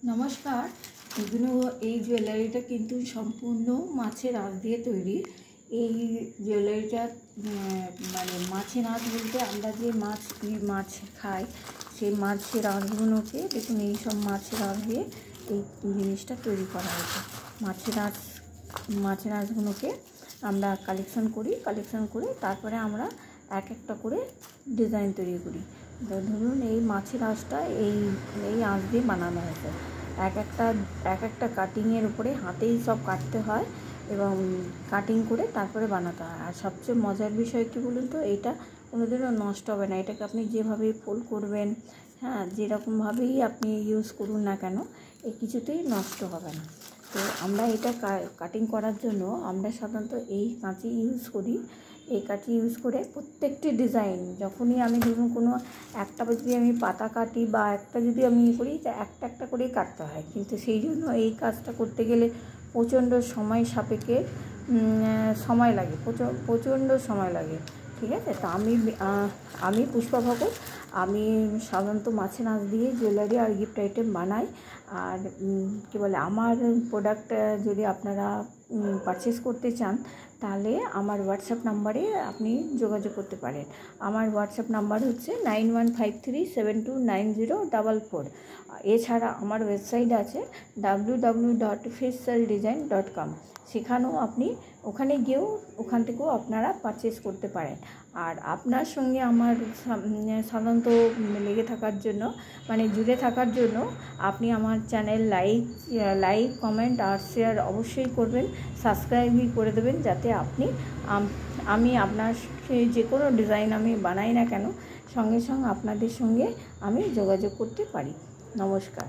নমস্কার। এগুলো এই জুয়েলারিটা কিন্তু সম্পূর্ণ মাছের আঁশ দিয়ে তৈরি। এই জুয়েলারিটা মানে মাছের আঁশ বলতে আমরা যে মাছ খাই সেই মাছের আঁশগুলোকে দেখুন, এইসব মাছের আঁশ দিয়ে এই জিনিসটা তৈরি করা হয়েছে। মাছের আঁশগুলোকে আমরা কালেকশন করে তারপরে আমরা এক একটা করে ডিজাইন তৈরি করি। ধরুন এই মাছের আঁশটা এই আঁশ দিয়ে বানানো হয়েছে। এক একটা কাটিংয়ের উপরে হাতেই সব কাটতে হয় এবং কাটিং করে তারপরে বানাতে হয়। আর সবচেয়ে মজার বিষয় কী বলুন তো, এটা কোনোদিনও নষ্ট হবে না। এটাকে আপনি যেভাবে ফোল্ড করবেন, যেরকমভাবেই আপনি ইউজ করুন না কেন, এই কিছুতেই নষ্ট হবে না। তো আমরা এটা কাটিং করার জন্য আমরা সাধারণত এই কাঁচি ইউজ করি। এই কাঁচি ইউজ করে প্রত্যেকটি ডিজাইন, যখনই আমি ধরুন কোনো একটা যদি আমি পাতা কাটি বা একটা যদি আমি করি, তা একটা করেই কাটতে হয়। কিন্তু সেই জন্য এই কাজটা করতে গেলে প্রচণ্ড সময় সাপেক্ষে সময় লাগে, প্রচণ্ড সময় লাগে। ঠিক আছে, তো আমি পুষ্পা ভগত। আমি সাধারণত মাছের আঁশ দিয়ে জুয়েলারি আর গিফট আইটেম বানাই। আর কী বলে, আমার প্রোডাক্ট যদি আপনারা পারচেস করতে চান তাহলে আমার হোয়াটসঅ্যাপ নাম্বারে আপনি যোগাযোগ করতে পারেন। আমার হোয়াটসঅ্যাপ নাম্বার হচ্ছে 9153729044। এছাড়া আমার ওয়েবসাইট আছে www.fishsaldesign.com। সেখানেও আপনি ওখান থেকেও আপনারা পারচেস করতে পারেন। আর আপনার সঙ্গে আমার সাধারণত লেগে থাকার জন্য, জুড়ে থাকার জন্য আপনি আমার চ্যানেল লাইক কমেন্ট আর শেয়ার অবশ্যই করবেন, সাবস্ক্রাইবই করে দেবেন, যাতে আমি আপনার যে কোনো ডিজাইন আমি বানাই না কেন, সঙ্গে আপনাদের সঙ্গে আমি যোগাযোগ করতে পারি। নমস্কার।